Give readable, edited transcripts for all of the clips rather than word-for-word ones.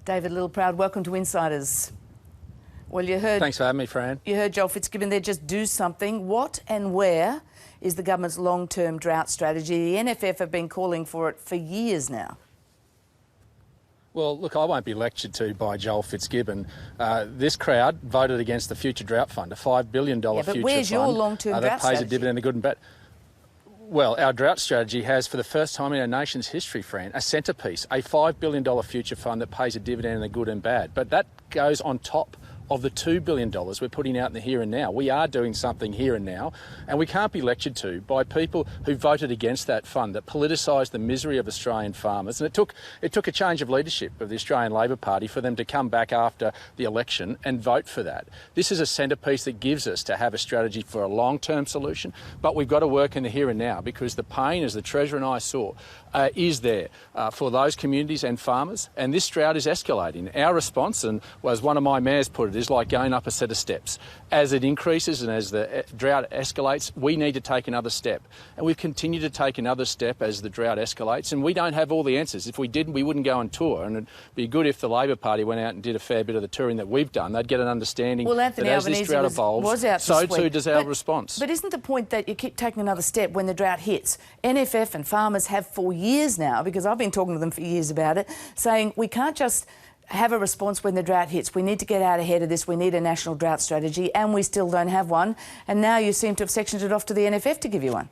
David Littleproud, welcome to Insiders. Well, you heard... Thanks for having me, Fran. You heard Joel Fitzgibbon there, just do something. What and where is the government's long-term drought strategy? The NFF have been calling for it for years now. Well, look, I won't be lectured to by Joel Fitzgibbon. This crowd voted against the Future Drought Fund, a $5 billion future fund. But where's your long-term drought that pays strategy? a dividend, the good and bad. Well, our drought strategy has, for the first time in our nation's history, Fran, a centrepiece, a $5 billion future fund that pays a dividend in the good and bad. But that goes on top of the $2 billion we're putting out in the here and now. We are doing something here and now, and we can't be lectured to by people who voted against that fund, that politicised the misery of Australian farmers. And it took a change of leadership of the Australian Labor Party for them to come back after the election and vote for that. This is a centrepiece that gives us to have a strategy for a long-term solution, but we've got to work in the here and now, because the pain, as the Treasurer and I saw, is there for those communities and farmers, and this drought is escalating. Our response, and as one of my mayors put it, is like going up a set of steps. As it increases and as the drought escalates, we need to take another step. And we've continued to take another step as the drought escalates, and we don't have all the answers. If we did, we wouldn't go on tour, and it'd be good if the Labor Party went out and did a fair bit of the touring that we've done. They'd get an understanding that as this drought evolves, so too does our response. But isn't the point that you keep taking another step when the drought hits? NFF and farmers have for years now, because I've been talking to them for years about it, saying we can't just have a response when the drought hits. We need to get out ahead of this. We need a national drought strategy, and we still don't have one. And now you seem to have sectioned it off to the NFF to give you one.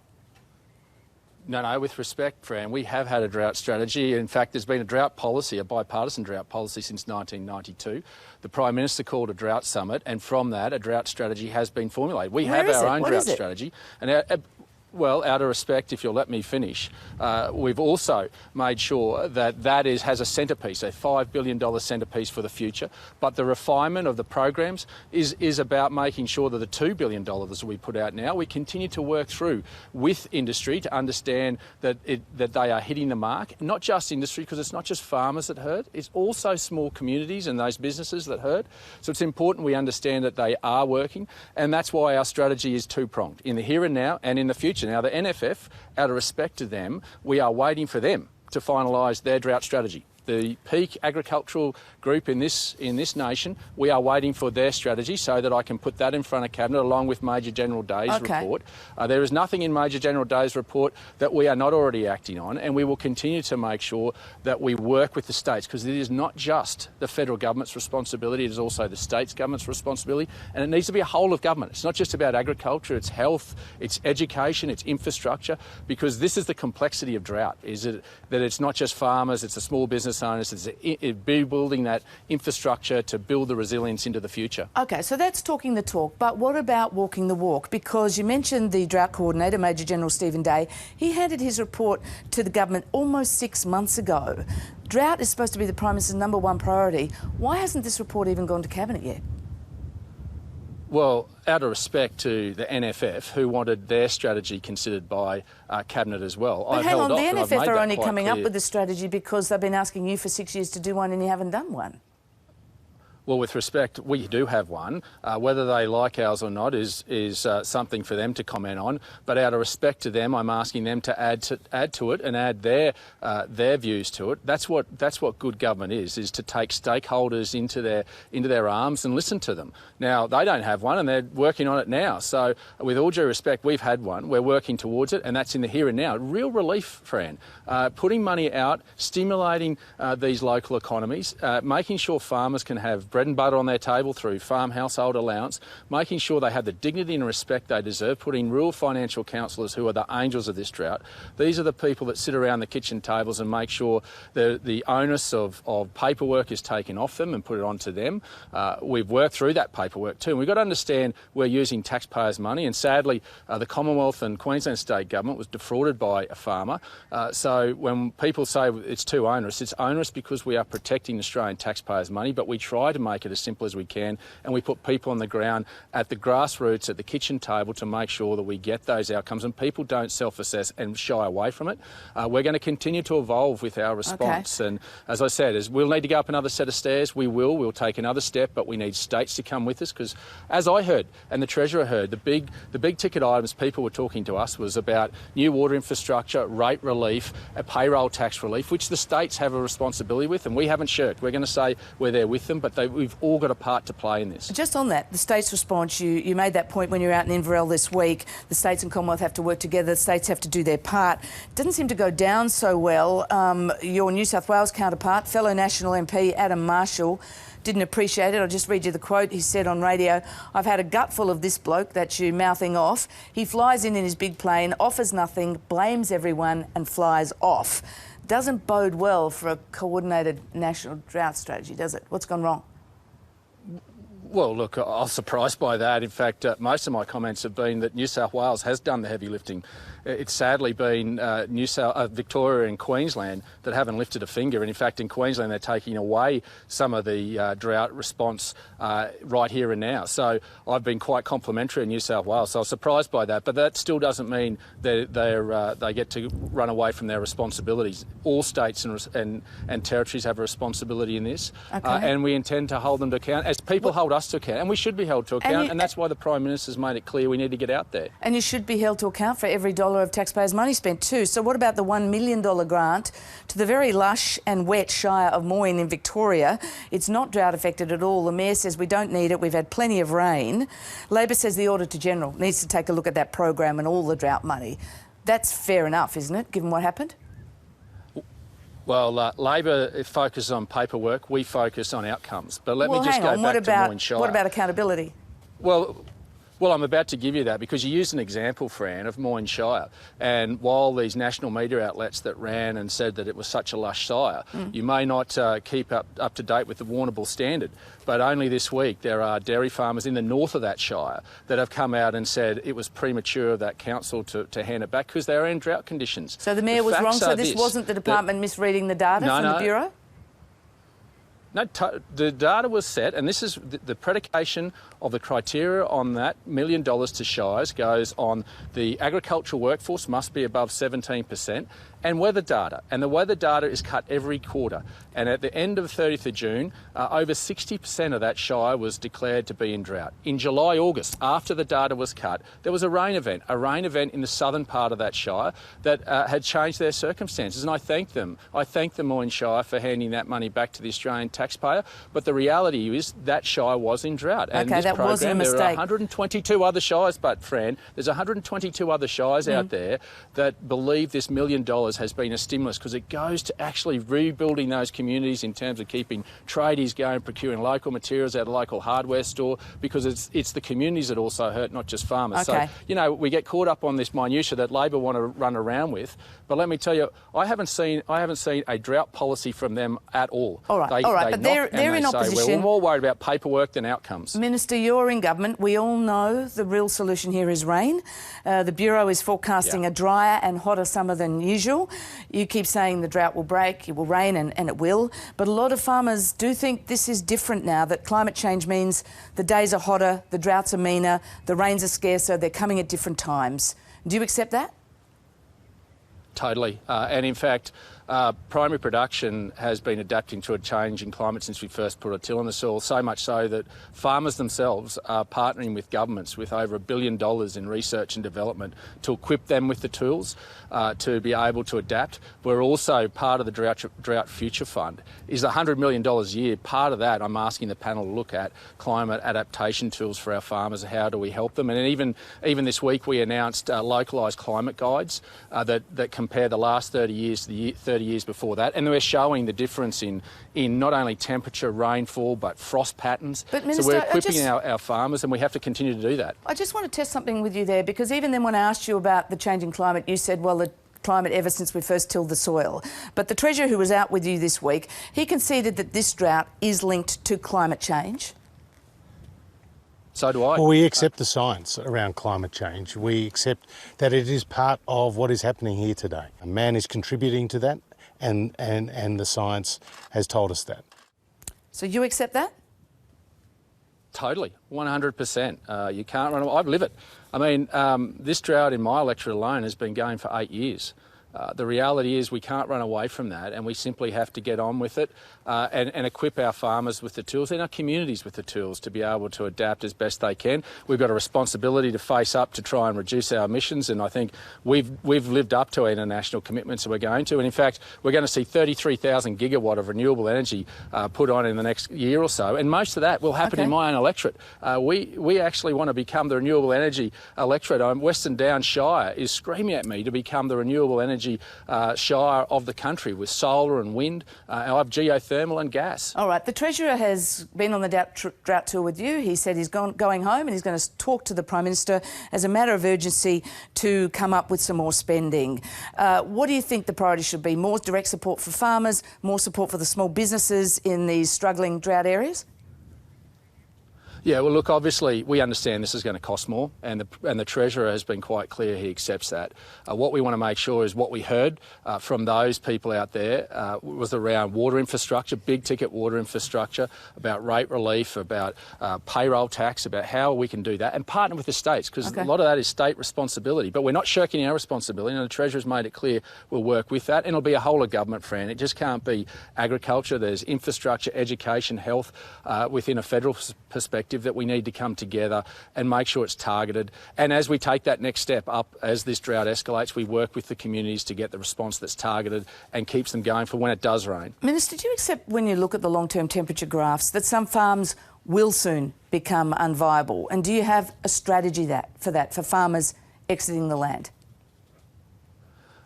No, with respect, Fran, we have had a drought strategy. In fact, there's been a drought policy, a bipartisan drought policy since 1992. The Prime Minister called a drought summit, and from that, a drought strategy has been formulated. We have our own drought strategy. And well, out of respect, if you'll let me finish, we've also made sure that has a centrepiece, a $5 billion centrepiece for the future. But the refinement of the programs is about making sure that the $2 billion that we put out now, we continue to work through with industry to understand that they are hitting the mark. Not just industry, because it's not just farmers that hurt, it's also small communities and those businesses that hurt. So it's important we understand that they are working, and that's why our strategy is two-pronged, in the here and now and in the future. Now, the NFF, out of respect to them, we are waiting for them to finalise their drought strategy. The peak agricultural group in this nation, we are waiting for their strategy so that I can put that in front of Cabinet along with Major General Day's report. There is nothing in Major General Day's report that we are not already acting on, and we will continue to make sure that we work with the states, because it is not just the federal government's responsibility, it is also the states government's responsibility, and it needs to be a whole of government. It's not just about agriculture, it's health, it's education, it's infrastructure, because this is the complexity of drought, that it's not just farmers, it's the small business owners, it's building that infrastructure to build the resilience into the future. OK, so that's talking the talk, but what about walking the walk? Because you mentioned the drought coordinator, Major General Stephen Day. He handed his report to the government almost 6 months ago. Drought is supposed to be the Prime Minister's #1 priority. Why hasn't this report even gone to Cabinet yet? Well, out of respect to the NFF, who wanted their strategy considered by Cabinet as well, but hang on, the NFF are only coming up with a strategy because they've been asking you for 6 years to do one and you haven't done one. Well, with respect, we do have one. Whether they like ours or not is something for them to comment on. But out of respect to them, I'm asking them to add to it and add their views to it. That's what good government is to take stakeholders into their arms and listen to them. Now, they don't have one, and they're working on it now. So, with all due respect, we've had one. We're working towards it, and that's in the here and now. Real relief, Fran. Putting money out, stimulating these local economies, making sure farmers can have bread and butter on their table through farm household allowance, making sure they have the dignity and respect they deserve, putting rural financial counsellors, who are the angels of this drought. These are the people that sit around the kitchen tables and make sure the onus of paperwork is taken off them and put it onto them. We've worked through that paperwork too. And we've got to understand we're using taxpayers' money, and sadly the Commonwealth and Queensland State Government was defrauded by a farmer. So when people say it's too onerous, it's onerous because we are protecting Australian taxpayers' money, but we try to make it as simple as we can, and we put people on the ground at the grassroots, at the kitchen table, to make sure that we get those outcomes and people don't self-assess and shy away from it. We're going to continue to evolve with our response. Okay. And as I said, we'll need to go up another set of stairs. We'll take another step, but we need states to come with us, because as I heard and the Treasurer heard, the big ticket items people were talking to us was about new water infrastructure, rate relief, a payroll tax relief, which the states have a responsibility with, and we haven't shirked. We're going to say we're there with them, but we've all got a part to play in this. Just on that, the states' response, you made that point when you were out in Inverell this week. The states and Commonwealth have to work together. The states have to do their part. Didn't seem to go down so well. Your New South Wales counterpart, fellow National MP Adam Marshall, didn't appreciate it. I'll just read you the quote. He said on radio, "I've had a gutful of this bloke that you mouthing off. He flies in his big plane, offers nothing, blames everyone and flies off." Doesn't bode well for a coordinated national drought strategy, does it? What's gone wrong? Well, look, I was surprised by that. In fact, most of my comments have been that New South Wales has done the heavy lifting. It's sadly been Victoria and Queensland that haven't lifted a finger. And in fact, in Queensland, they're taking away some of the drought response right here and now. So I've been quite complimentary in New South Wales. So I was surprised by that. But that still doesn't mean they get to run away from their responsibilities. All states and territories have a responsibility in this. Okay. And we intend to hold them to account, as people hold us to account. And we should be held to account. And that's why the Prime Minister's made it clear we need to get out there. And you should be held to account for every dollar of taxpayers' money spent too. So what about the $1 million grant to the very lush and wet Shire of Moyne in Victoria? It's not drought affected at all. The Mayor says we don't need it. We've had plenty of rain. Labor says the Auditor-General needs to take a look at that program and all the drought money. That's fair enough, isn't it, given what happened? Well, Labor focuses on paperwork. We focus on outcomes. But let me just go hang on. back to Moyne Shire. What about accountability? Well, I'm about to give you that, because you used an example, Fran, of Moyne Shire. And while these national media outlets that ran and said that it was such a lush shire, you may not keep up to date with the Warrnambool standard. But only this week there are dairy farmers in the north of that shire that have come out and said it was premature of that council to hand it back because they are in drought conditions. So the Mayor was wrong, so this wasn't the department misreading the data from the Bureau? No, the data was set, and this is the predication of the criteria on that $1 million to shires goes on the agricultural workforce must be above 17%, and weather data. And the weather data is cut every quarter. And at the end of 30th of June, over 60% of that shire was declared to be in drought. In July, August, after the data was cut, there was a rain event in the southern part of that shire that had changed their circumstances. And I thank them. I thank the Moyne Shire for handing that money back to the Australian taxpayer. But the reality is that shire was in drought. And okay, this that wasn't a mistake. There are 122 other shires, but Fran, there's 122 other shires out there that believe this $1 million has been a stimulus, because it goes to actually rebuilding those communities in terms of keeping tradies going, procuring local materials at a local hardware store, because it's the communities that also hurt, not just farmers. Okay. So, you know, we get caught up on this minutiae that Labor want to run around with, but let me tell you, I haven't seen a drought policy from them at all. All right, but they're in opposition. We're more worried about paperwork than outcomes. Minister, you're in government. We all know the real solution here is rain. The Bureau is forecasting a drier and hotter summer than usual. You keep saying the drought will break, it will rain, and it will. But a lot of farmers do think this is different now, that climate change means the days are hotter, the droughts are meaner, the rains are scarcer, they're coming at different times. Do you accept that? Totally. And in fact, primary production has been adapting to a change in climate since we first put a till in the soil, so much so that farmers themselves are partnering with governments with over $1 billion in research and development to equip them with the tools to be able to adapt. We're also part of the Drought Future Fund is $100 million a year. Part of that, I'm asking the panel to look at climate adaptation tools for our farmers. How do we help them? And even this week we announced localised climate guides that compare the last 30 years to the 30 years before that, and we're showing the difference in not only temperature, rainfall, but frost patterns. But Minister, so we're equipping our farmers, and we have to continue to do that. I just want to test something with you there, because even then when I asked you about the changing climate, you said, well, the climate ever since we first tilled the soil. But the Treasurer, who was out with you this week, he conceded that this drought is linked to climate change. So do I. Well, we accept the science around climate change. We accept that it is part of what is happening here today. Man is contributing to that, and the science has told us that. So you accept that? Totally, 100%. You can't run away. I live it. I mean, this drought in my electorate alone has been going for 8 years. The reality is we can't run away from that, and we simply have to get on with it and equip our farmers with the tools and our communities with the tools to be able to adapt as best they can. We've got a responsibility to face up to try and reduce our emissions, and I think we've lived up to our international commitments that we're going to. And in fact, we're going to see 33,000 gigawatt of renewable energy put on in the next year or so, and most of that will happen in my own electorate. We actually want to become the renewable energy electorate. Western Downs Shire is screaming at me to become the renewable energy shire of the country with solar and wind. I have geothermal and gas. All right. The Treasurer has been on the drought tour with you. He said he's going home and he's going to talk to the Prime Minister as a matter of urgency to come up with some more spending. What do you think the priority should be? More direct support for farmers, more support for the small businesses in these struggling drought areas? Yeah, well, look, obviously we understand this is going to cost more, and the Treasurer has been quite clear he accepts that. What we want to make sure is what we heard from those people out there was around water infrastructure, big-ticket water infrastructure, about rate relief, about payroll tax, about how we can do that, and partner with the states, because a lot of that is state responsibility. But we're not shirking our responsibility, and the Treasurer's made it clear we'll work with that, and it'll be a whole of government, Fran. It just can't be agriculture. There's infrastructure, education, health within a federal perspective that we need to come together and make sure it's targeted. And as we take that next step up, as this drought escalates, we work with the communities to get the response that's targeted and keeps them going for when it does rain. Minister, do you accept, when you look at the long-term temperature graphs, that some farms will soon become unviable? And do you have a strategy for farmers exiting the land?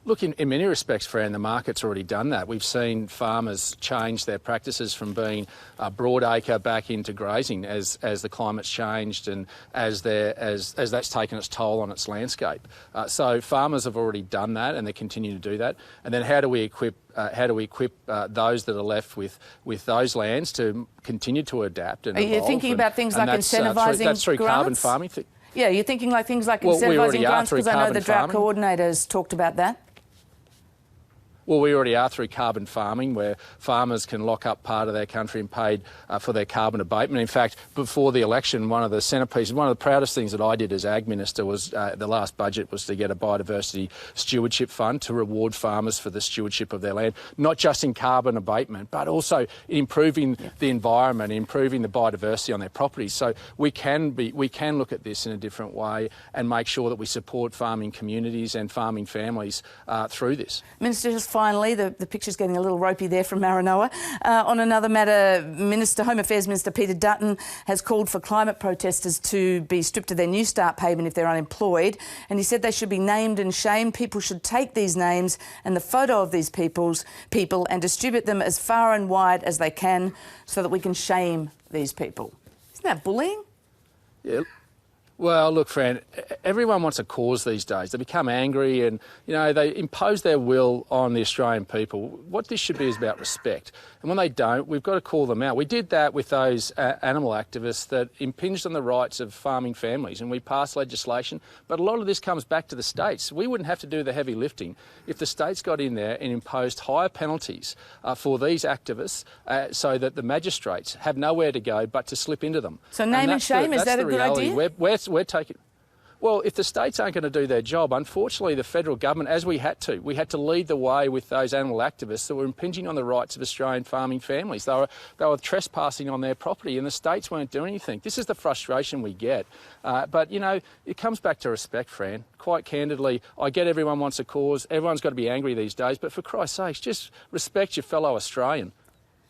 Look, in many respects, Fran, the market's already done that. We've seen farmers change their practices from being broadacre back into grazing as the climate's changed and as that's taken its toll on its landscape. So farmers have already done that, and they continue to do that. And then how do we equip those that are left with those lands to continue to adapt and evolve? Are you thinking about things like incentivising that's through grants? carbon farming. Yeah, you're thinking like things like incentivising grants, because I know the drought coordinators talked about that. Well, we already are through carbon farming, where farmers can lock up part of their country and paid for their carbon abatement. In fact, before the election, one of the centrepieces, one of the proudest things that I did as Ag Minister was the last budget was to get a biodiversity stewardship fund to reward farmers for the stewardship of their land, not just in carbon abatement, but also in improving the environment, improving the biodiversity on their properties. So we can look at this in a different way and make sure that we support farming communities and farming families through this. Minister, just finally, the picture's getting a little ropey there from Maranoa. On another matter, Home Affairs Minister Peter Dutton has called for climate protesters to be stripped of their New Start payment if they're unemployed, and he said they should be named and shamed. People should take these names and the photo of these people and distribute them as far and wide as they can so that we can shame these people. Isn't that bullying? Yeah. Well, look, Fran, everyone wants a cause these days. They become angry and, they impose their will on the Australian people. What this should be is about respect. And when they don't, we've got to call them out. We did that with those animal activists that impinged on the rights of farming families, and we passed legislation. But a lot of this comes back to the states. We wouldn't have to do the heavy lifting if the states got in there and imposed higher penalties for these activists so that the magistrates have nowhere to go but to slip into them. So name and shame, is that a good idea? We're taking. Well, if the states aren't going to do their job, unfortunately, the federal government, as we had to lead the way with those animal activists that were impinging on the rights of Australian farming families. They were trespassing on their property, and the states weren't doing anything. This is the frustration we get. But it comes back to respect, Fran. Quite candidly, I get everyone wants a cause. Everyone's got to be angry these days. But for Christ's sakes, just respect your fellow Australian.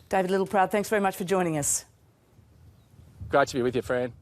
David Littleproud, thanks very much for joining us. Great to be with you, Fran.